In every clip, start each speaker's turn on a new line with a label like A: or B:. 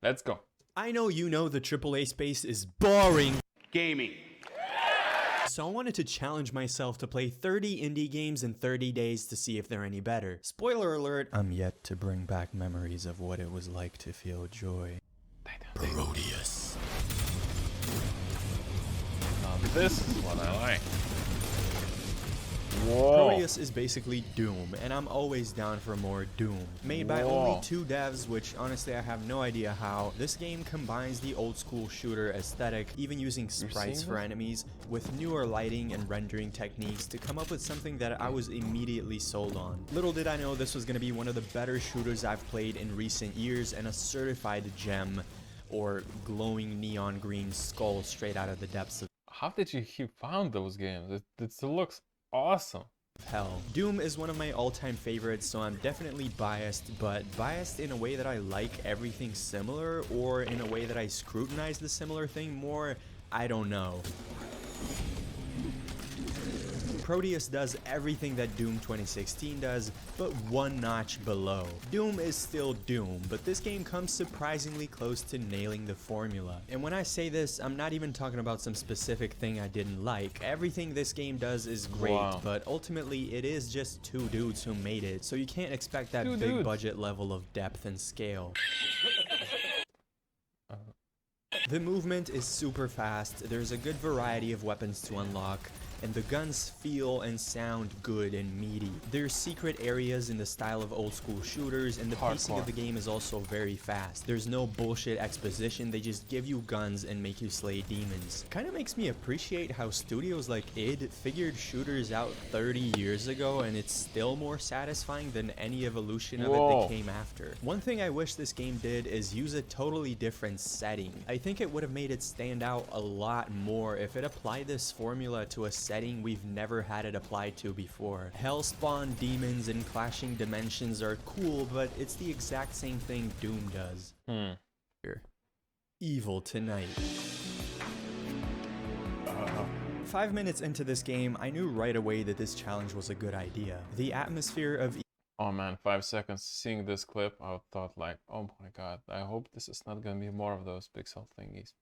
A: Let's go.
B: I know you know the AAA space is boring
C: Gaming.
B: so I wanted to challenge myself to play 30 indie games in 30 days to see if they're any better. Spoiler alert, I'm yet to bring back memories of what it was like to feel joy. Prodeus.
A: Now this is what I like. Whoa.
B: Prodeus is basically Doom, and I'm always down for more Doom. Made by
A: Whoa.
B: only 2 devs, which honestly I have no idea how, this game combines the old school shooter aesthetic, even using sprites for enemies, with newer lighting and rendering techniques to come up with something that I was immediately sold on. Little did I know this was going to be one of the better shooters I've played in recent years and a certified gem, or glowing neon green skull straight out of the depths of
A: How did you found those games? It still looks awesome.
B: hell. Doom is one of my all-time favorites, so I'm definitely biased, but biased in a way that I like everything similar, or in a way that I scrutinize the similar thing more, I don't know. Prodeus does everything that Doom 2016 does, but one notch below. Doom is still Doom, but this game comes surprisingly close to nailing the formula. And when I say this, I'm not even talking about some specific thing I didn't like. Everything this game does is great,
A: Wow.
B: but ultimately it is just 2 dudes who made it, so you can't expect that
A: 2
B: big
A: dudes.
B: budget level of depth and scale. The movement is super fast, there's a good variety of weapons to unlock, and the guns feel and sound good and meaty. There's secret areas in the style of old school shooters, and the pacing of the game is also very fast. There's no bullshit exposition, they just give you guns and make you slay demons. Kinda makes me appreciate how studios like id figured shooters out 30 years ago, and it's still more satisfying than any evolution of it
A: Whoa.
B: that came after. One thing I wish this game did is use a totally different setting. I think it would have made it stand out a lot more if it applied this formula to a setting we've never had it applied to before. Hellspawn demons and clashing dimensions are cool, but it's the exact same thing Doom does. Here. Evil Tonight. 5 minutes into this game, I knew right away that this challenge was a good idea. The atmosphere of
A: Oh man, 5 seconds seeing this clip, I thought like, oh my god, I hope this is not gonna be more of those pixel thingies.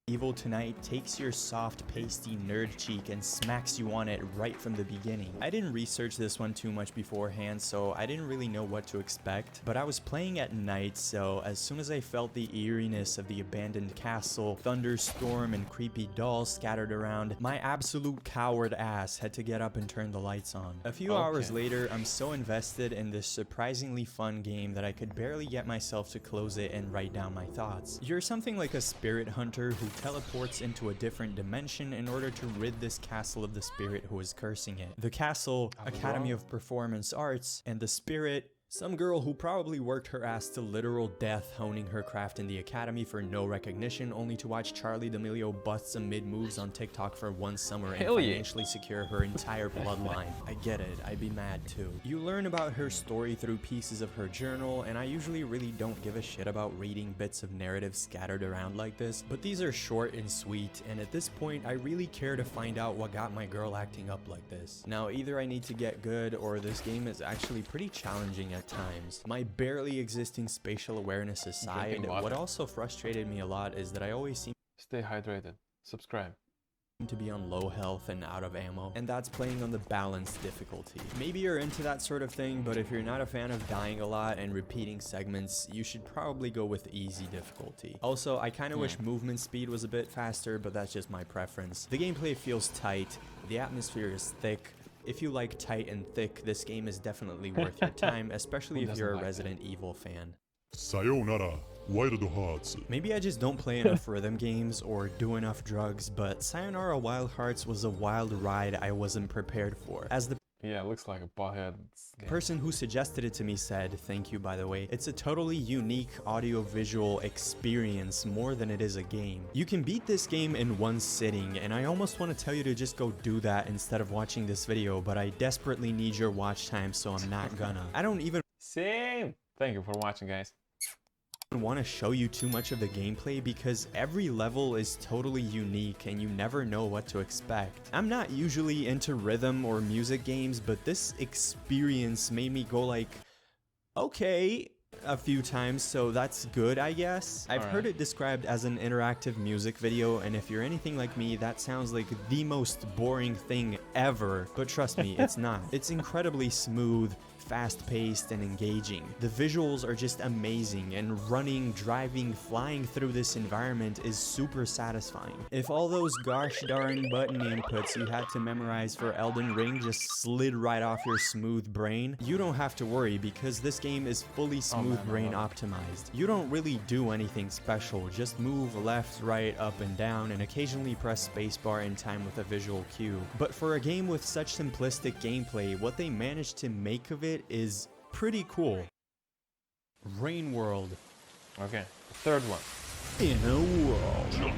B: Evil Tonight takes your soft, pasty nerd cheek and smacks you on it right from the beginning. I didn't research this one too much beforehand, so I didn't really know what to expect, but I was playing at night, so as soon as I felt the eeriness of the abandoned castle, thunderstorm, and creepy dolls scattered around, my absolute coward ass had to get up and turn the lights on. A few hours later, I'm so invested in this surprisingly fun game that I could barely get myself to close it and write down my thoughts. You're something like a spirit hunter who teleports into a different dimension in order to rid this castle of the spirit who is cursing it. The castle, Academy of Performance Arts, and the spirit, some girl who probably worked her ass to literal death honing her craft in the academy for no recognition, only to watch Charlie D'Amelio bust some mid-moves on TikTok for one summer and financially secure her entire bloodline. I get it, I'd be mad too. You learn about her story through pieces of her journal, and I usually really don't give a shit about reading bits of narrative scattered around like this, but these are short and sweet, and at this point I really care to find out what got my girl acting up like this. Now either I need to get good, or this game is actually pretty challenging at times. My barely existing spatial awareness aside, what also frustrated me a lot is that I always seem
A: Stay hydrated. Subscribe.
B: to be on low health and out of ammo, and that's playing on the balanced difficulty. Maybe you're into that sort of thing, but if you're not a fan of dying a lot and repeating segments, you should probably go with easy difficulty. Also, I kinda wish movement speed was a bit faster, but that's just my preference. The gameplay feels tight, the atmosphere is thick. If you like tight and thick, this game is definitely worth your time, especially if you're a Resident Evil fan.
D: Sayonara, Wild Hearts.
B: Maybe I just don't play enough rhythm games or do enough drugs, but Sayonara Wild Hearts was a wild ride I wasn't prepared for. As the
A: Yeah, it looks like a butthead game.
B: person who suggested it to me said, thank you by the way, it's a totally unique audio-visual experience more than it is a game. You can beat this game in one sitting, and I almost want to tell you to just go do that instead of watching this video, but I desperately need your watch time, so I'm not gonna. I don't even
A: Same! Thank you for watching, guys.
B: want to show you too much of the gameplay because every level is totally unique and you never know what to expect. I'm not usually into rhythm or music games, but this experience made me go like, okay, a few times, so that's good, I guess. I've heard it described as an interactive music video, and if you're anything like me, that sounds like the most boring thing ever. But trust me, it's not. It's incredibly smooth, fast-paced, and engaging. The visuals are just amazing, and running, driving, flying through this environment is super satisfying. If all those gosh darn button inputs you had to memorize for Elden Ring just slid right off your smooth brain, you don't have to worry because this game is fully smooth brain optimized. You don't really do anything special, just move left, right, up, and down, and occasionally press spacebar in time with a visual cue. But for a game with such simplistic gameplay, what they managed to make of it is pretty cool. Rain World.
A: Okay, the third one.
B: In a world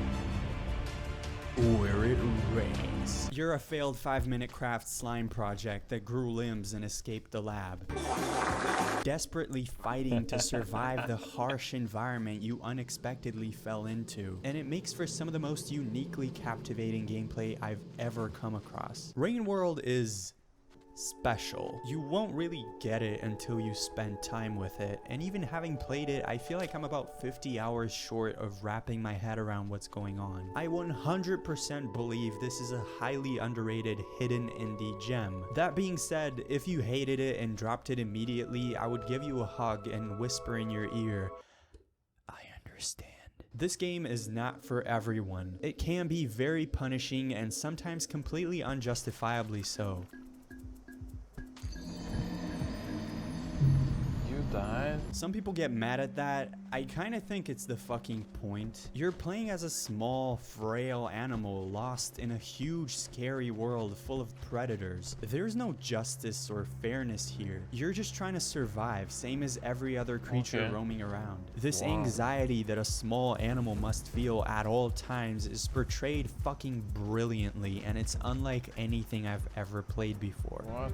B: where it rains. You're a failed 5-minute craft slime project that grew limbs and escaped the lab. Desperately fighting to survive the harsh environment you unexpectedly fell into. And it makes for some of the most uniquely captivating gameplay I've ever come across. Rain World is special. You won't really get it until you spend time with it, and even having played it, I feel like I'm about 50 hours short of wrapping my head around what's going on. I 100% believe this is a highly underrated hidden indie gem. That being said, if you hated it and dropped it immediately, I would give you a hug and whisper in your ear, I understand. This game is not for everyone. It can be very punishing and sometimes completely unjustifiably so.
A: Died?
B: Some people get mad at that. I kind of think it's the fucking point. You're playing as a small, frail animal lost in a huge, scary world full of predators. There's no justice or fairness here. You're just trying to survive, same as every other creature roaming around. This anxiety that a small animal must feel at all times is portrayed fucking brilliantly, and it's unlike anything I've ever played before.
A: What?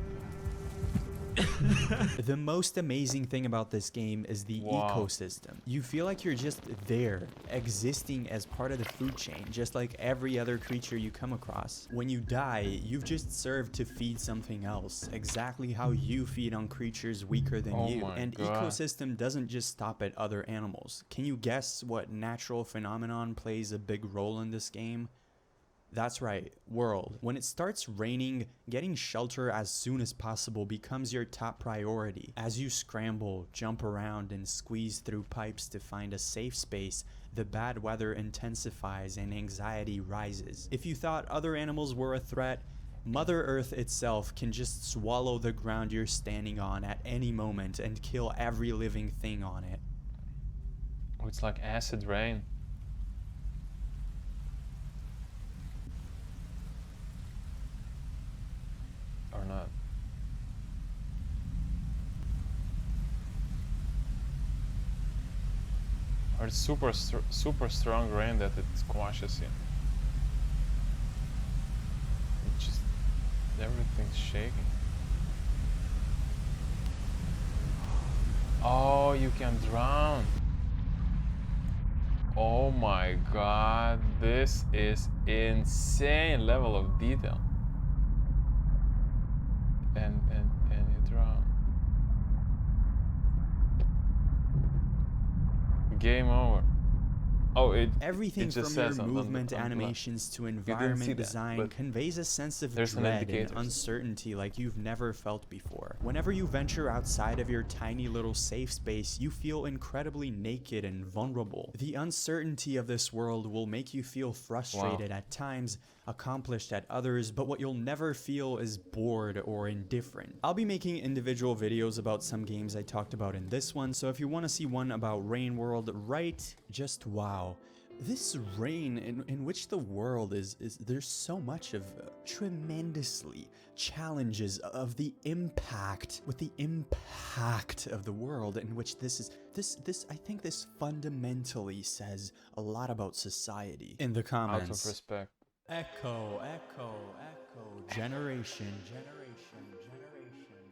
B: The most amazing thing about this game is the ecosystem. You feel like you're just there, existing as part of the food chain, just like every other creature you come across. When you die, you've just served to feed something else, exactly how you feed on creatures weaker than you. And ecosystem doesn't just stop at other animals. Can you guess what natural phenomenon plays a big role in this game? That's right, world. When it starts raining, getting shelter as soon as possible becomes your top priority. As you scramble, jump around, and squeeze through pipes to find a safe space, the bad weather intensifies and anxiety rises. If you thought other animals were a threat, Mother Earth itself can just swallow the ground you're standing on at any moment and kill every living thing on it.
A: Oh, it's like acid rain. Or not. Or it's super strong rain that it squashes you. It just everything's shaking. Oh, you can drown. Oh my god, this is insane level of detail. And you drown. Game over. Oh,
B: everything
A: it just
B: from your
A: says
B: movement animations to environment design conveys a sense of dread and uncertainty like you've never felt before. Whenever you venture outside of your tiny little safe space, you feel incredibly naked and vulnerable. The uncertainty of this world will make you feel frustrated at times, accomplished at others, but what you'll never feel is bored or indifferent. I'll be making individual videos about some games I talked about in this one, so if you want to see one about Rain World, just wow. This rain in which the world is there's so much of tremendously challenges of the impact of the world in which this I think this fundamentally says a lot about society. In the comments.
A: Out of respect.
B: Echo, generation.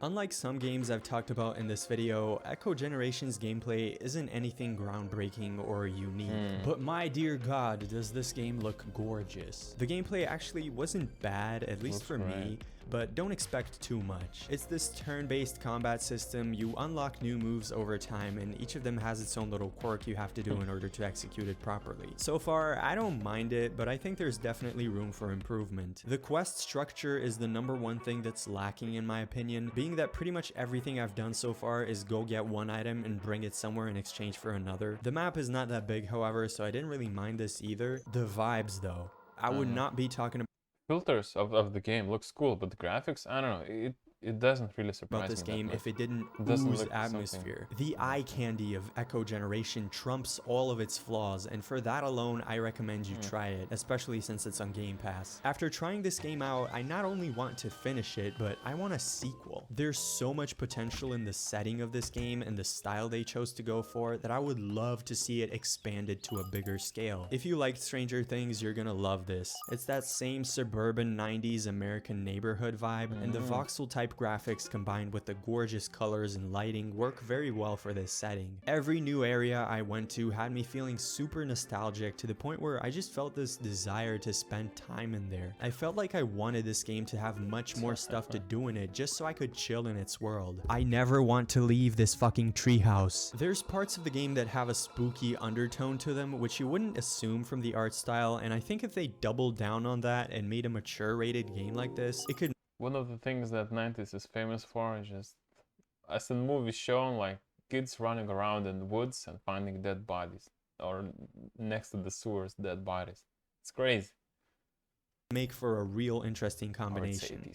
B: Unlike some games I've talked about in this video, Echo Generation's gameplay isn't anything groundbreaking or unique, but my dear god, does this game look gorgeous. The gameplay actually wasn't bad, at least for me, but don't expect too much. It's this turn-based combat system. You unlock new moves over time, and each of them has its own little quirk you have to do in order to execute it properly. So far, I don't mind it, but I think there's definitely room for improvement. The quest structure is the #1 thing that's lacking in my opinion, being that pretty much everything I've done so far is go get one item and bring it somewhere in exchange for another. The map is not that big, however, so I didn't really mind this either. The vibes though, I would not be talking
A: Filters of the game looks cool, but the graphics, I don't know, it doesn't really surprise me
B: about this
A: that
B: game
A: much.
B: if it didn't
A: doesn't
B: ooze
A: look
B: atmosphere. The eye candy of Echo Generation trumps all of its flaws, and for that alone, I recommend you try it, especially since it's on Game Pass. After trying this game out, I not only want to finish it, but I want a sequel. There's so much potential in the setting of this game and the style they chose to go for that I would love to see it expanded to a bigger scale. If you liked Stranger Things, you're gonna love this. It's that same suburban 90s American neighborhood vibe, and the voxel type graphics combined with the gorgeous colors and lighting work very well for this setting. Every new area I went to had me feeling super nostalgic to the point where I just felt this desire to spend time in there. I felt like I wanted this game to have much more stuff to do in it just so I could chill in its world. I never want to leave this fucking treehouse. There's parts of the game that have a spooky undertone to them, which you wouldn't assume from the art style, and I think if they doubled down on that and made a mature rated game like this, it could.
A: One of the things that 90s is famous for is just, as in movies shown, like kids running around in the woods and finding dead bodies, or next to the sewers, dead bodies. It's crazy.
B: Make for a real interesting combination.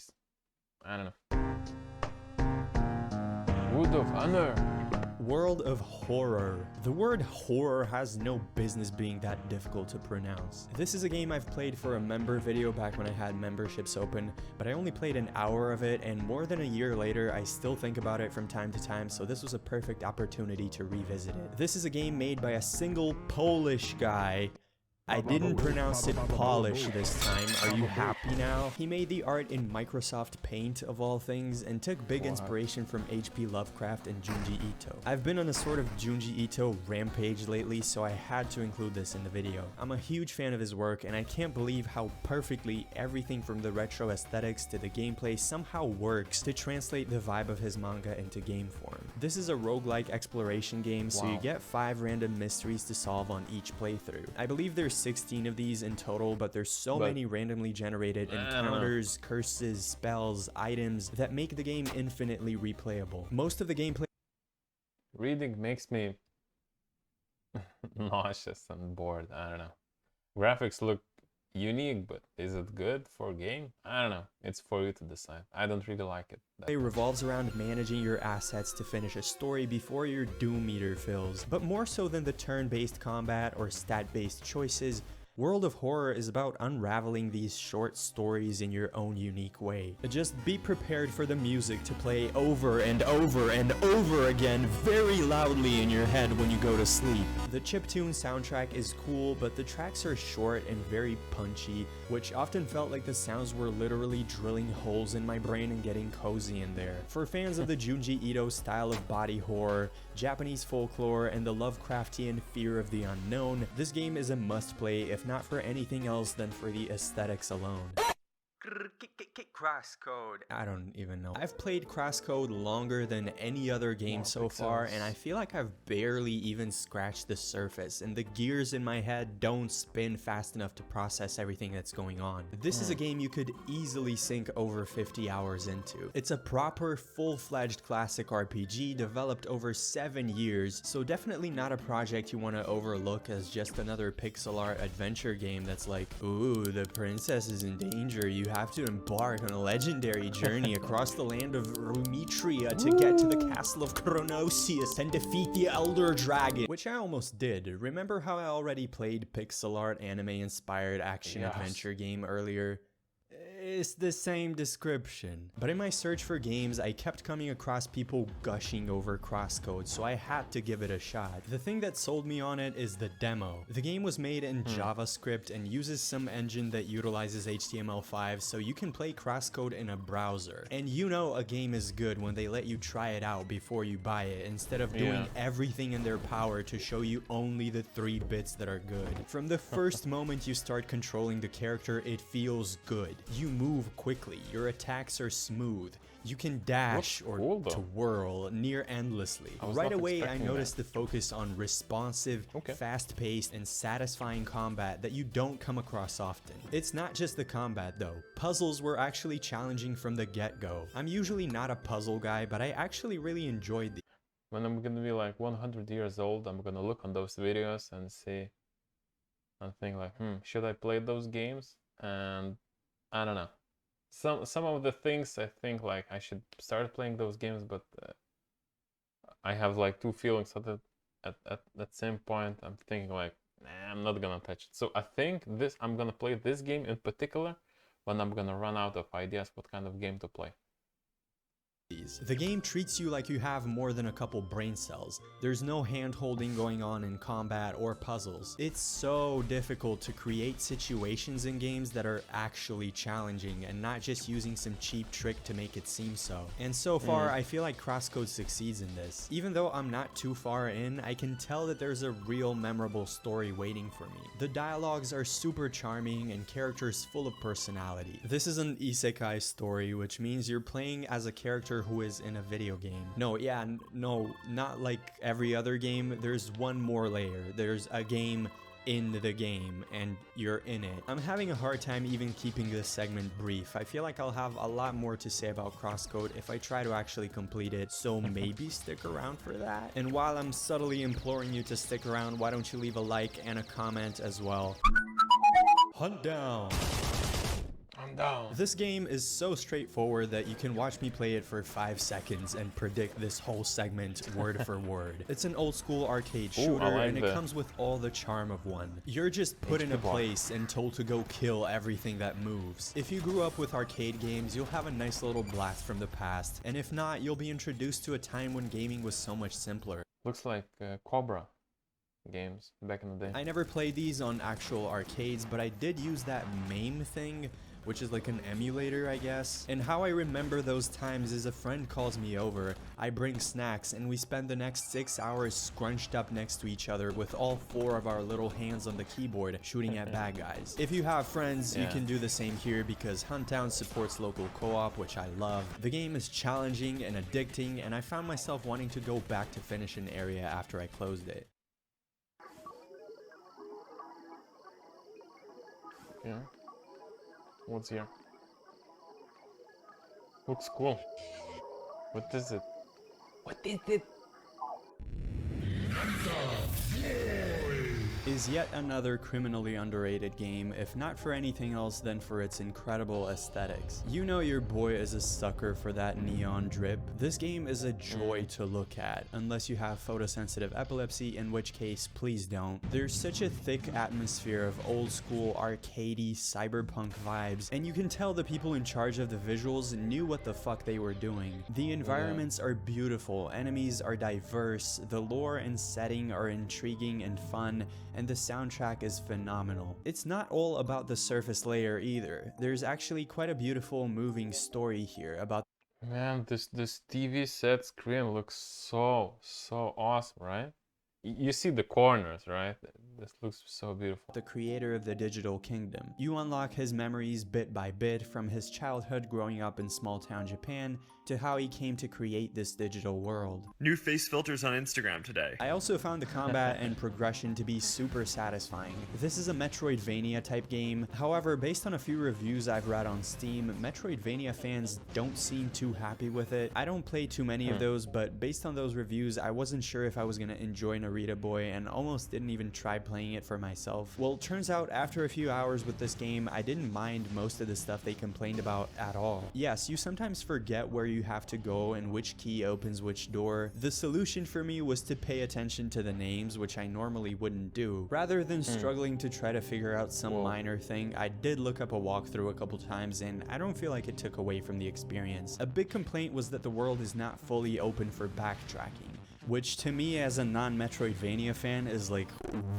A: I don't know. Wood of Honor.
B: World of Horror. The word horror has no business being that difficult to pronounce. This is a game I've played for a member video back when I had memberships open, but I only played an hour of it, and more than a year later, I still think about it from time to time, so this was a perfect opportunity to revisit it. This is a game made by a single Polish guy. I didn't pronounce it Polish this time. Are you happy now? He made the art in Microsoft Paint of all things and took big inspiration from H.P. Lovecraft and Junji Ito. I've been on a sort of Junji Ito rampage lately, so I had to include this in the video. I'm a huge fan of his work, and I can't believe how perfectly everything from the retro aesthetics to the gameplay somehow works to translate the vibe of his manga into game form. This is a roguelike exploration game, so you get 5 random mysteries to solve on each playthrough. I believe there's 16 of these in total, but there's so many randomly generated encounters, curses, spells, items that make the game infinitely replayable. Most of the gameplay
A: Reading makes me nauseous and bored. I don't know. Graphics look unique, but is it good for a game? I don't know. It's for you to decide. I don't really like it.
B: It revolves around managing your assets to finish a story before your doom meter fills. But more so than the turn-based combat or stat-based choices, World of Horror is about unraveling these short stories in your own unique way. Just be prepared for the music to play over and over and over again very loudly in your head when you go to sleep. The chiptune soundtrack is cool, but the tracks are short and very punchy, which often felt like the sounds were literally drilling holes in my brain and getting cozy in there. For fans of the Junji Ito style of body horror, Japanese folklore, and the Lovecraftian fear of the unknown, this game is a must-play, if not for anything else than for the aesthetics alone. Crosscode. I don't even know. I've played Crosscode longer than any other game so far, and I feel like I've barely even scratched the surface, and the gears in my head don't spin fast enough to process everything that's going on. This is a game you could easily sink over 50 hours into. It's a proper, full-fledged classic RPG developed over 7 years, so definitely not a project you want to overlook as just another pixel art adventure game that's like, ooh, the princess is in danger, you have to embark on a legendary journey across the land of Rumitria to get to the castle of Chronosius and defeat the Elder Dragon, which I almost did. Remember how I already played pixel art anime-inspired action-adventure game earlier? It's the same description. But in my search for games, I kept coming across people gushing over Crosscode, so I had to give it a shot. The thing that sold me on it is the demo. The game was made in JavaScript and uses some engine that utilizes HTML5, so you can play Crosscode in a browser. And you know a game is good when they let you try it out before you buy it, instead of doing everything in their power to show you only the 3 bits that are good. From the first moment you start controlling the character, it feels good. You move quickly, your attacks are smooth. You can dash or
A: cool, though.
B: twirl near endlessly.
A: was
B: Right
A: not
B: away, I
A: expecting
B: noticed the focus on responsive, fast-paced, and satisfying combat that you don't come across often. It's not just the combat though. Puzzles were actually challenging from the get-go. I'm usually not a puzzle guy, but I actually really enjoyed these.
A: When I'm gonna be like 100 years old, I'm gonna look on those videos and see and think like, should I play those games? And I don't know. Some of the things I think like I should start playing those games, but I have like two feelings at that same point. I'm thinking like, nah, I'm not gonna touch it. So I think I'm gonna play this game in particular when I'm gonna run out of ideas what kind of game to play.
B: The game treats you like you have more than a couple brain cells. There's no hand-holding going on in combat or puzzles. It's so difficult to create situations in games that are actually challenging and not just using some cheap trick to make it seem so. And so far, I feel like Crosscode succeeds in this. Even though I'm not too far in, I can tell that there's a real memorable story waiting for me. The dialogues are super charming and characters full of personality. This is an isekai story, which means you're playing as a character who is in a video game. No, not like every other game. There's one more layer. There's a game in the game and you're in it. I'm having a hard time even keeping this segment brief. I feel like I'll have a lot more to say about Crosscode if I try to actually complete it, so maybe stick around for that. And while I'm subtly imploring you to stick around, why don't you leave a like and a comment as well. Huntdown.
A: I'm down.
B: This game is so straightforward that you can watch me play it for 5 seconds and predict this whole segment word for word. It's an old school arcade shooter and it comes with all the charm of one. You're just put in a place and told to go kill everything that moves. If you grew up with arcade games, you'll have a nice little blast from the past, and if not, you'll be introduced to a time when gaming was so much simpler.
A: Looks like Cobra games back in the day.
B: I never played these on actual arcades, but I did use that MAME thing, which is like an emulator, I guess. And how I remember those times is a friend calls me over, I bring snacks, and we spend the next 6 hours scrunched up next to each other with all 4 of our little hands on the keyboard shooting at bad guys. If you have friends, you can do the same here because Huntdown supports local co-op, which I love. The game is challenging and addicting, and I found myself wanting to go back to finish an area after I closed it.
A: Yeah. What's here? Looks cool. What is it? What is it?
B: Is yet another criminally underrated game, if not for anything else then for its incredible aesthetics. You know your boy is a sucker for that neon drip. This game is a joy to look at, unless you have photosensitive epilepsy, in which case please don't. There's such a thick atmosphere of old school arcadey cyberpunk vibes, and you can tell the people in charge of the visuals knew what the fuck they were doing. The environments are beautiful, enemies are diverse, the lore and setting are intriguing and fun, and the soundtrack is phenomenal. It's not all about the surface layer either. There's actually quite a beautiful moving story here about
A: Man, this TV set screen looks so awesome, right? You see the corners, right? This looks so beautiful.
B: the creator of the digital kingdom. You unlock his memories bit by bit, from his childhood growing up in small town Japan to how he came to create this digital world.
C: New face filters on Instagram today.
B: I also found the combat and progression to be super satisfying. This is a Metroidvania type game. However, based on a few reviews I've read on Steam, Metroidvania fans don't seem too happy with it. I don't play too many of those, but based on those reviews, I wasn't sure if I was gonna enjoy Narita Boy and almost didn't even try playing it for myself. Well, it turns out after a few hours with this game, I didn't mind most of the stuff they complained about at all. Yes, you sometimes forget where you have to go and which key opens which door. The solution for me was to pay attention to the names, which I normally wouldn't do. Rather than struggling to try to figure out some minor thing, I did look up a walkthrough a couple times, and I don't feel like it took away from the experience. A big complaint was that the world is not fully open for backtracking, which to me as a non-Metroidvania fan is like,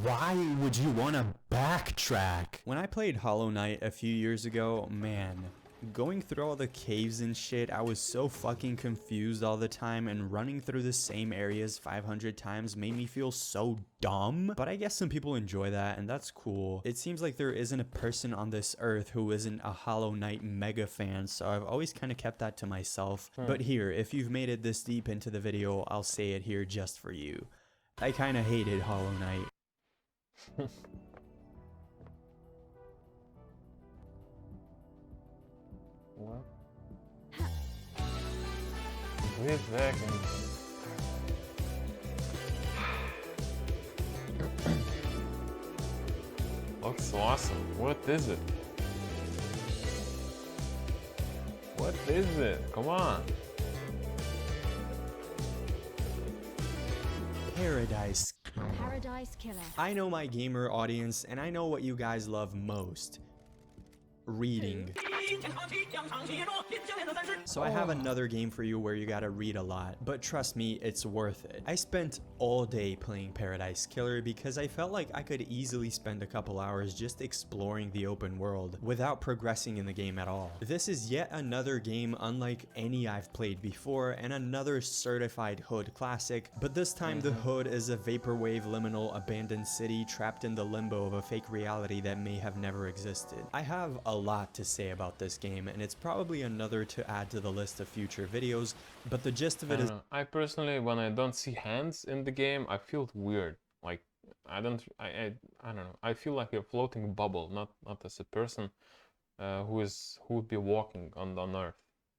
B: why would you want to backtrack? When I played Hollow Knight a few years ago, man, Going through all the caves and shit, I was so fucking confused all the time, and running through the same areas 500 times made me feel so dumb. But I guess some people enjoy that, and that's cool. It seems like there isn't a person on this earth who isn't a Hollow Knight mega fan, so I've always kind of kept that to myself. But here, if you've made it this deep into the video, I'll say it here just for you. I kind of hated Hollow Knight.
A: What? Wait a second. Looks awesome. What is it? What is it? Come on.
B: Paradise.
E: Paradise Killer.
B: I know my gamer audience, and I know what you guys love most. Reading. So I have another game for you where you gotta read a lot, but trust me, it's worth it. I spent all day playing Paradise Killer because I felt like I could easily spend a couple hours just exploring the open world without progressing in the game at all. This is yet another game unlike any I've played before, and another certified Hood classic, but this time the Hood is a vaporwave liminal abandoned city trapped in the limbo of a fake reality that may have never existed. I have a lot to say about this game, and it's probably another to add to the list of future videos, but the gist of it is
A: I personally, when I don't see hands in the game, I feel weird. Like I don't know. I feel like a floating bubble, not as a person who would be walking on Earth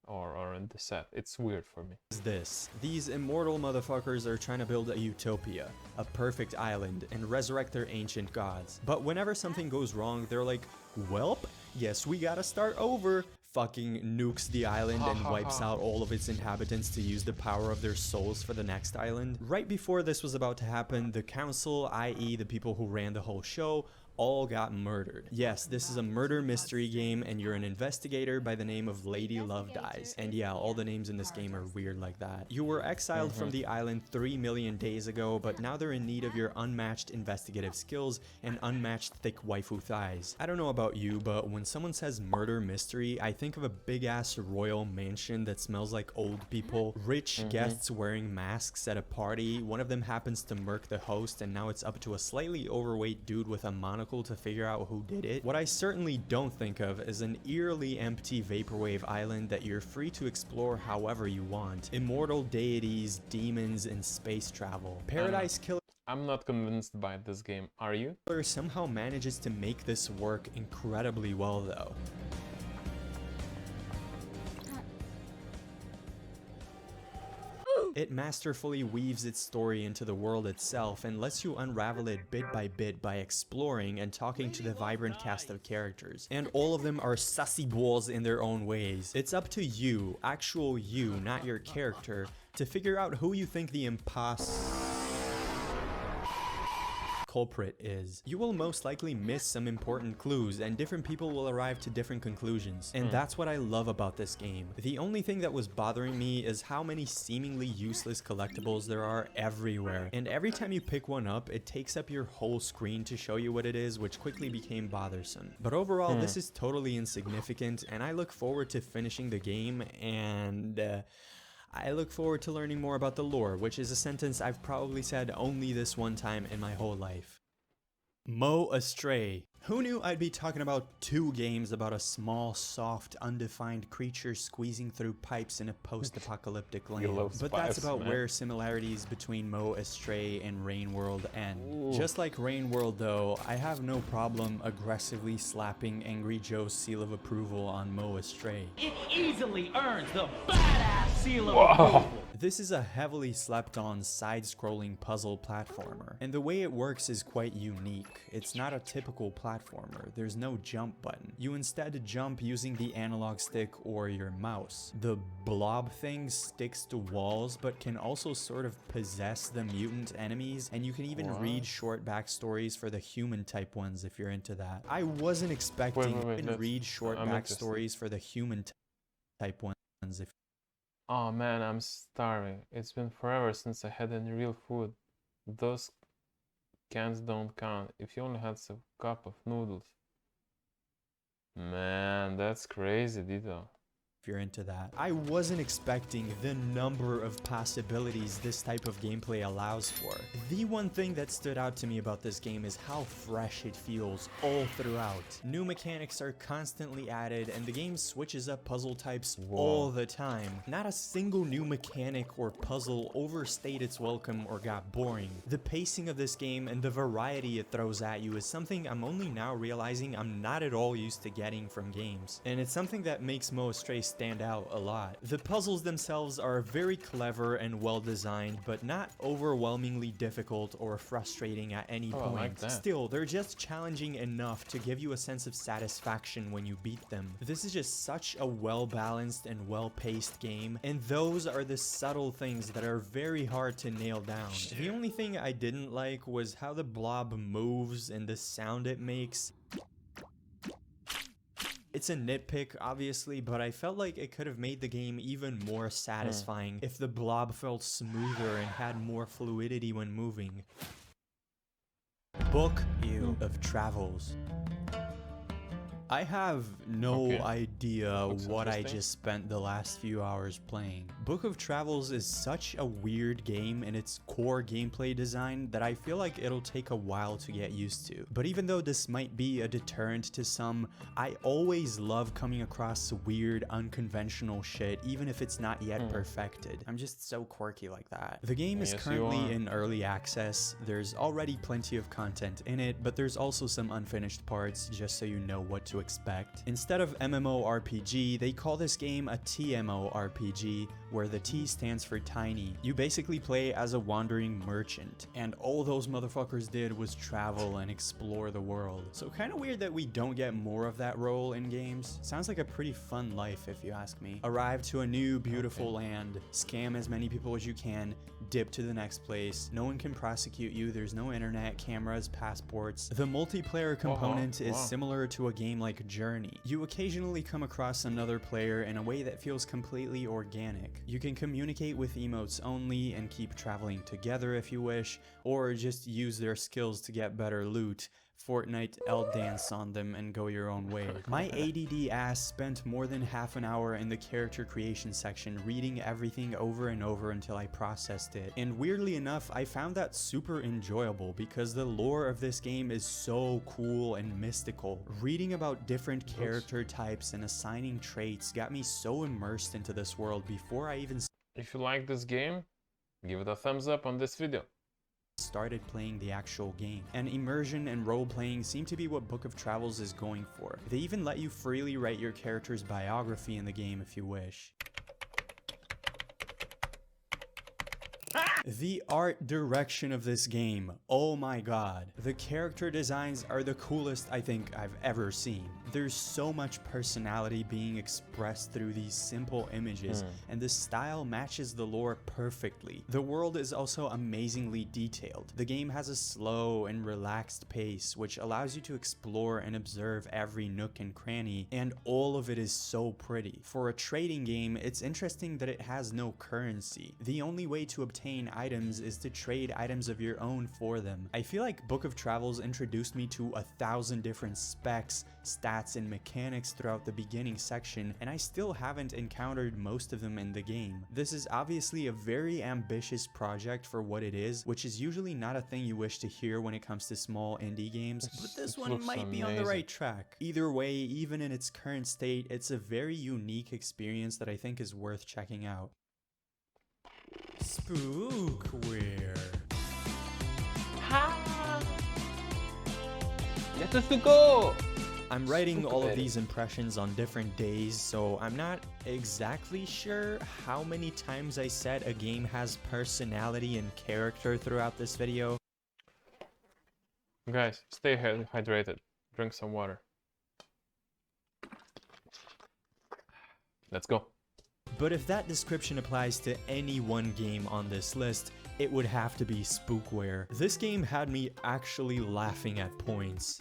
A: or in the set. It's weird for me.
B: this. These immortal motherfuckers are trying to build a utopia, a perfect island, and resurrect their ancient gods. But whenever something goes wrong, they're like, welp, guess we gotta start over. Fucking nukes the island and wipes out all of its inhabitants to use the power of their souls for the next island. Right before this was about to happen, the council, i.e. the people who ran the whole show, all got murdered. Yes, this is a murder mystery game, and you're an investigator by the name of Lady Love Dies. And yeah, all the names in this game are weird like that. You were exiled from the island 3 million days ago, but now they're in need of your unmatched investigative skills and unmatched thick waifu thighs. I don't know about you, but when someone says murder mystery, I think of a big ass royal mansion that smells like old people, rich guests wearing masks at a party. One of them happens to murk the host, and now it's up to a slightly overweight dude with a monocle to figure out who did it. What I certainly don't think of is an eerily empty vaporwave island that you're free to explore however you want. Immortal deities, demons, and space travel. Paradise Killer
A: I'm not convinced by this game. Are you?
B: somehow manages to make this work incredibly well though. It masterfully weaves its story into the world itself and lets you unravel it bit by exploring and talking to the vibrant cast of characters. And all of them are sussy balls in their own ways. It's up to you, actual you, not your character, to figure out who you think the culprit is. You will most likely miss some important clues, and different people will arrive to different conclusions. And that's what I love about this game. The only thing that was bothering me is how many seemingly useless collectibles there are everywhere. And every time you pick one up, it takes up your whole screen to show you what it is, which quickly became bothersome. But overall, this is totally insignificant, and I look forward to finishing the game, and I look forward to learning more about the lore, which is a sentence I've probably said only this one time in my whole life. Astray. Who knew I'd be talking about two games about a small, soft, undefined creature squeezing through pipes in a post-apocalyptic land? But that's about where similarities between Astray and Rain World end. Ooh. Just like Rain World though, I have no problem aggressively slapping Angry Joe's seal of approval on Astray.
F: It easily earns the badass seal of approval.
B: This is a heavily slept on side-scrolling puzzle platformer, and the way it works is quite unique. It's not a typical platformer, there's no jump button. You instead jump using the analog stick or your mouse. The blob thing sticks to walls, but can also sort of possess the mutant enemies, and you can even read short backstories for the human type ones if you're into that. I wasn't expecting to read short backstories for the human type ones if
A: Oh man, I'm starving. It's been forever since I had any real food. Those cans don't count. If you only had a cup of noodles. Man, that's crazy, Dito.
B: If you're into that. I wasn't expecting the number of possibilities this type of gameplay allows for. The one thing that stood out to me about this game is how fresh it feels all throughout. New mechanics are constantly added and the game switches up puzzle types all the time. Not a single new mechanic or puzzle overstayed its welcome or got boring. The pacing of this game and the variety it throws at you is something I'm only now realizing I'm not at all used to getting from games. And it's something that makes Astray stand out a lot. The puzzles themselves are very clever and well designed, but not overwhelmingly difficult or frustrating at any point.
A: Like that.
B: Still, they're just challenging enough to give you a sense of satisfaction when you beat them. This is just such a well-balanced and well-paced game, and those are the subtle things that are very hard to nail down. The only thing I didn't like was how the blob moves and the sound it makes. It's a nitpick, obviously, but I felt like it could have made the game even more satisfying if the blob felt smoother and had more fluidity when moving. Book of Travels. I have no idea what I just spent the last few hours playing. Book of Travels is such a weird game in its core gameplay design that I feel like it'll take a while to get used to. But even though this might be a deterrent to some, I always love coming across weird, unconventional shit, even if it's not yet perfected. I'm just so quirky like that. The game is currently in early access. There's already plenty of content in it, but there's also some unfinished parts, just so you know what to expect. Instead of MMORPG, they call this game a TMORPG, where the T stands for tiny. You basically play as a wandering merchant, and all those motherfuckers did was travel and explore the world. So kind of weird that we don't get more of that role in games. Sounds like a pretty fun life if you ask me. Arrive to a new beautiful land, scam as many people as you can, dip to the next place. No one can prosecute you, there's no internet, cameras, passports. The multiplayer component is similar to a game like Journey. You occasionally come across another player in a way that feels completely organic. You can communicate with emotes only and keep traveling together if you wish, or just use their skills to get better loot. Fortnite L-dance on them and go your own way. My ADD ass spent more than half an hour in the character creation section reading everything over and over until I processed it. And weirdly enough, I found that super enjoyable because the lore of this game is so cool and mystical. Reading about different character types and assigning traits got me so immersed into this world before I even
A: If you like this game, give it a thumbs up on this video.
B: Started playing the actual game. And immersion and role-playing seem to be what Book of Travels is going for. They even let you freely write your character's biography in the game if you wish. The art direction of this game, oh my god. The character designs are the coolest I think I've ever seen. There's so much personality being expressed through these simple images, and the style matches the lore perfectly. The world is also amazingly detailed. The game has a slow and relaxed pace, which allows you to explore and observe every nook and cranny, and all of it is so pretty. For a trading game, it's interesting that it has no currency. The only way to obtain items is to trade items of your own for them. I feel like Book of Travels introduced me to 1,000 different specs, stats, and mechanics throughout the beginning section, and I still haven't encountered most of them in the game. This is obviously a very ambitious project for what it is, which is usually not a thing you wish to hear when it comes to small indie games, but this one might be on the right track. Either way, even in its current state, it's a very unique experience that I think is worth checking out. Spookware.
A: Let us go!
B: I'm writing all of these impressions on different days, so I'm not exactly sure how many times I said a game has personality and character throughout this video.
A: Guys, stay hydrated. Drink some water. Let's go.
B: But if that description applies to any one game on this list, it would have to be Spookware. This game had me actually laughing at points.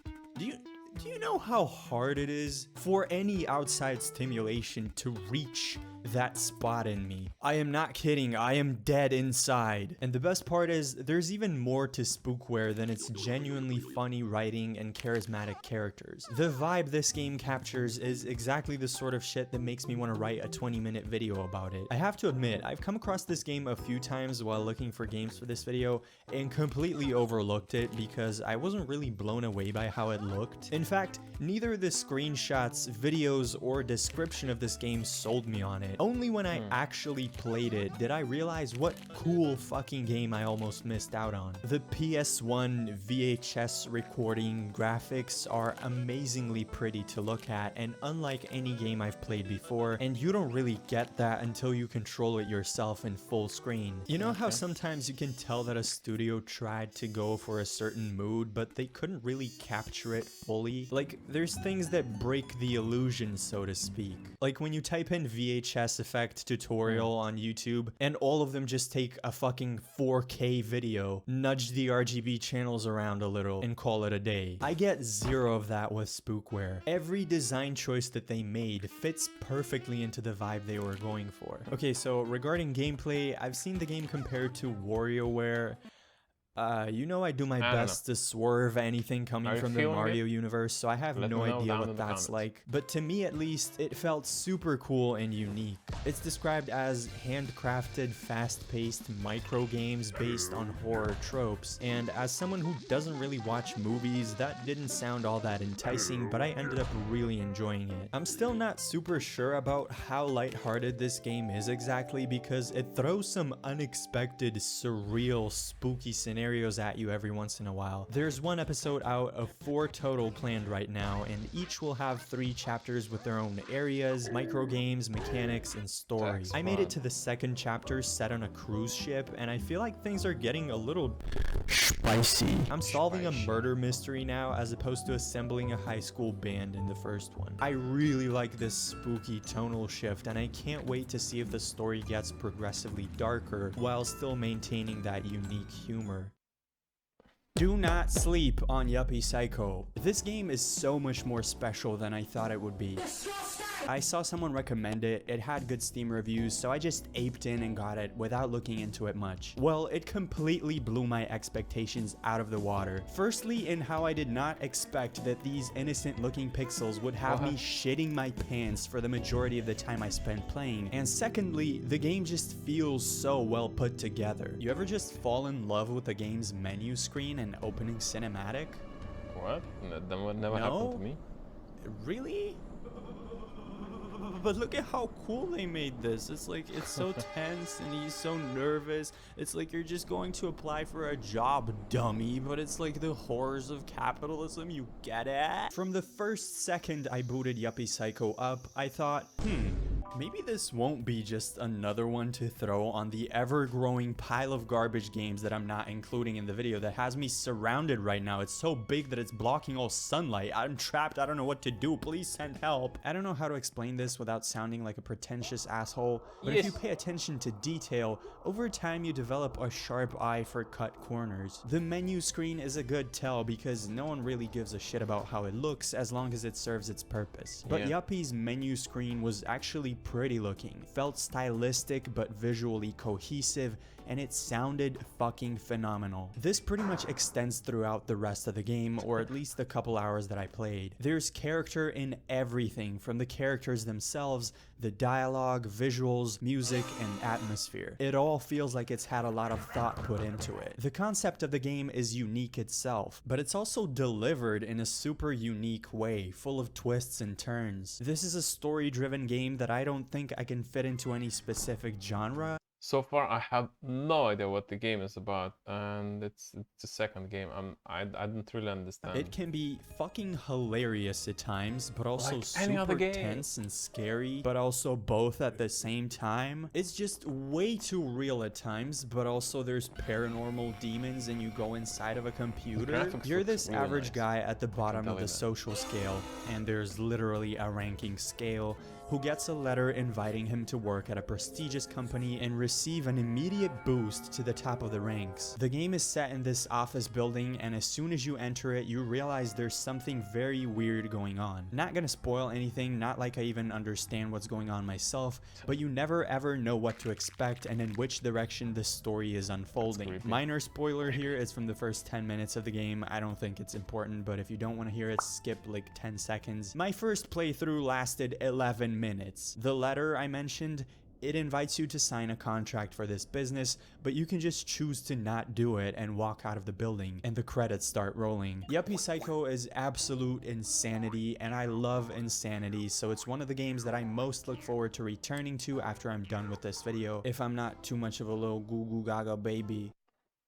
B: Do you know how hard it is for any outside stimulation to reach that spot in me? I am not kidding, I am dead inside. And the best part is, there's even more to Spookware than its genuinely funny writing and charismatic characters. The vibe this game captures is exactly the sort of shit that makes me want to write a 20-minute video about it. I have to admit, I've come across this game a few times while looking for games for this video and completely overlooked it because I wasn't really blown away by how it looked. In fact, neither the screenshots, videos, or description of this game sold me on it. Only when I actually played it did I realize what cool fucking game I almost missed out on. The PS1 VHS recording graphics are amazingly pretty to look at, and unlike any game I've played before, and you don't really get that until you control it yourself in full screen. You know how sometimes you can tell that a studio tried to go for a certain mood, but they couldn't really capture it fully? Like, there's things that break the illusion, so to speak. Like when you type in VHS effect tutorial on YouTube, and all of them just take a fucking 4K video, nudge the RGB channels around a little, and call it a day. I get zero of that with Spookware. Every design choice that they made fits perfectly into the vibe they were going for. Okay, so regarding gameplay, I've seen the game compared to WarioWare. You know I do my best to swerve anything coming from the Mario universe, so I have no idea what that's like. But to me at least, it felt super cool and unique. It's described as handcrafted, fast-paced micro games based on horror tropes, and as someone who doesn't really watch movies, that didn't sound all that enticing, but I ended up really enjoying it. I'm still not super sure about how lighthearted this game is exactly, because it throws some unexpected, surreal, spooky scenarios at you every once in a while. There's one episode out of 4 total planned right now, and each will have 3 chapters with their own areas, micro games, mechanics, and story. I made it to the 2nd chapter set on a cruise ship, and I feel like things are getting a little spicy. I'm solving a murder mystery now as opposed to assembling a high school band in the first one. I really like this spooky tonal shift, and I can't wait to see if the story gets progressively darker while still maintaining that unique humor. Do not sleep on Yuppie Psycho. This game is so much more special than I thought it would be. I saw someone recommend it, it had good Steam reviews, so I just aped in and got it without looking into it much. Well, it completely blew my expectations out of the water. Firstly, in how I did not expect that these innocent looking pixels would have me shitting my pants for the majority of the time I spent playing. And secondly, the game just feels so well put together. You ever just fall in love with a game's menu screen and opening cinematic?
A: What? That would never happen to me.
B: Really? But look at how cool they made this. It's like, it's so tense and he's so nervous. It's like you're just going to apply for a job, dummy. But it's like the horrors of capitalism, you get it? From the first second I booted Yuppie Psycho up, I thought, maybe this won't be just another one to throw on the ever-growing pile of garbage games that I'm not including in the video that has me surrounded right now. It's so big that it's blocking all sunlight. I'm trapped. I don't know what to do. Please send help. I don't know how to explain this without sounding like a pretentious asshole, but if you pay attention to detail, over time you develop a sharp eye for cut corners. The menu screen is a good tell because no one really gives a shit about how it looks as long as it serves its purpose. But Yuppie's menu screen was actually pretty looking, felt stylistic but visually cohesive, and it sounded fucking phenomenal. This pretty much extends throughout the rest of the game, or at least the couple hours that I played. There's character in everything, from the characters themselves, the dialogue, visuals, music, and atmosphere. It all feels like it's had a lot of thought put into it. The concept of the game is unique itself, but it's also delivered in a super unique way, full of twists and turns. This is a story-driven game that I don't think I can fit into any specific genre.
A: So far, I have no idea what the game is about, and it's the second game. I didn't really understand.
B: It can be fucking hilarious at times, but also
A: like any other
B: super
A: game.
B: tense and scary, but also both at the same time. It's just way too real at times, but also there's paranormal demons and you go inside of a computer. You're this average guy at the bottom of the social scale, and there's literally a ranking scale. who gets a letter inviting him to work at a prestigious company and receive an immediate boost to the top of the ranks. The game is set in this office building, and as soon as you enter it, you realize there's something very weird going on. Not gonna spoil anything, not like I even understand what's going on myself, but you never ever know what to expect and in which direction the story is unfolding. Minor spoiler here, it's from the first 10 minutes of the game. I don't think it's important, but if you don't want to hear it, skip like 10 seconds. My first playthrough lasted 11 minutes. The letter I mentioned, it invites you to sign a contract for this business, but you can just choose to not do it and walk out of the building, and the credits start rolling. Yuppie Psycho is absolute insanity, and I love insanity, so it's one of the games that I most look forward to returning to after I'm done with this video, if I'm not too much of a little goo goo gaga baby.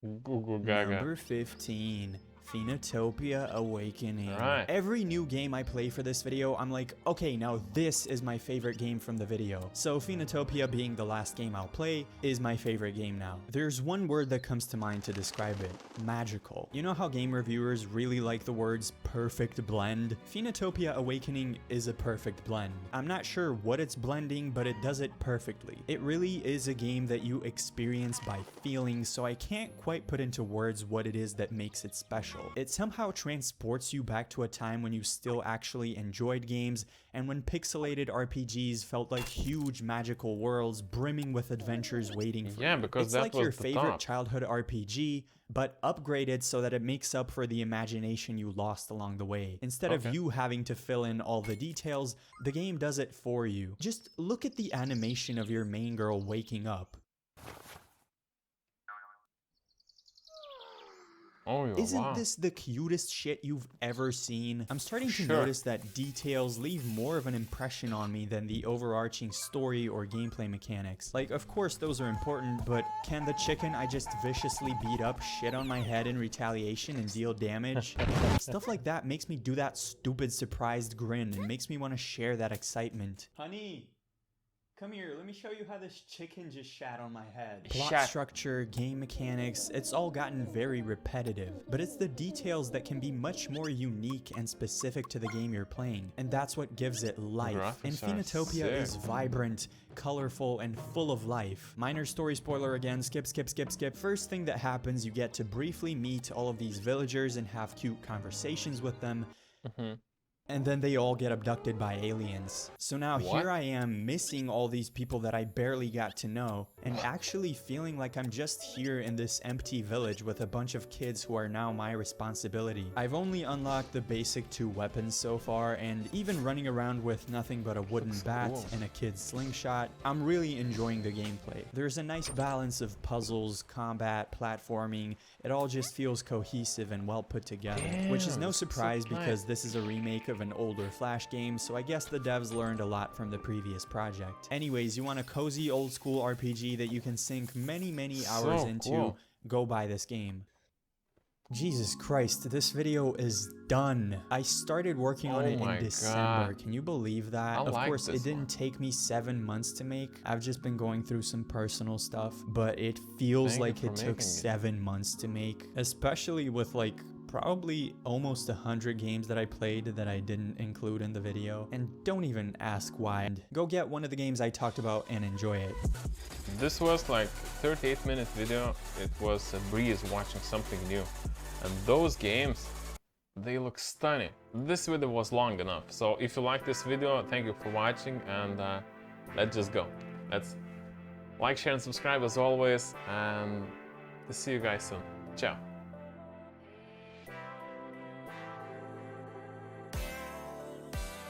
A: Goo goo gaga.
B: Number 15. Phoenotopia Awakening.
A: Right.
B: Every new game I play for this video, I'm like, okay, now this is my favorite game from the video. So Phoenotopia, being the last game I'll play, is my favorite game now. There's one word that comes to mind to describe it: magical. You know how game reviewers really like the words perfect blend? Phoenotopia Awakening is a perfect blend. I'm not sure what it's blending, but it does it perfectly. It really is a game that you experience by feeling, so I can't quite put into words what it is that makes it special. It somehow transports you back to a time when you still actually enjoyed games, and when pixelated RPGs felt like huge magical worlds brimming with adventures waiting for you.
A: Yeah, because
B: it's
A: that
B: like
A: was
B: your
A: the
B: favorite
A: top.
B: childhood RPG, but upgraded so that it makes up for the imagination you lost along the way. Instead of you having to fill in all the details, the game does it for you. Just look at the animation of your main girl waking up.
A: Oh, yeah,
B: Isn't
A: wow.
B: this the cutest shit you've ever seen? I'm starting to
A: Sure.
B: notice that details leave more of an impression on me than the overarching story or gameplay mechanics. Like, of course those are important, but can the chicken I just viciously beat up shit on my head in retaliation and deal damage? Stuff like that makes me do that stupid surprised grin and makes me want to share that excitement. Honey! Come here, let me show you how this chicken just shat on my head. Plot structure, game mechanics, it's all gotten very repetitive, but it's the details that can be much more unique and specific to the game you're playing, and that's what gives it life. And
A: graphics are
B: Phoenotopia is
A: sick.
B: vibrant, colorful, and full of life. Minor story spoiler again, skip. First thing that happens, you get to briefly meet all of these villagers and have cute conversations with them. And then they all get abducted by aliens. So now here I am missing all these people that I barely got to know, and actually feeling like I'm just here in this empty village with a bunch of kids who are now my responsibility. I've only unlocked the basic 2 weapons so far, and even running around with nothing but a wooden bat and a kid's slingshot, I'm really enjoying the gameplay. There's a nice balance of puzzles, combat, platforming. It all just feels cohesive and well put together, which is no surprise because this is a remake of an older Flash game, so I guess the devs learned a lot from the previous project. Anyways, you want a cozy old school RPG that you can sink many hours into, go buy this game. Jesus Christ, this video is done. I started working on it in December. Can you believe that? Of course, it didn't take me 7 months to make. I've just been going through some personal stuff, but it feels like it took 7 months to make, especially with like probably almost 100 games that I played that I didn't include in the video. And don't even ask why. And go get one of the games I talked about and enjoy it.
A: This was like 38-minute video. It was a breeze watching something new. And those games, they look stunning. This video was long enough. So if you like this video, thank you for watching, and let's just go. Let's like, share, and subscribe as always, and see you guys soon. Ciao.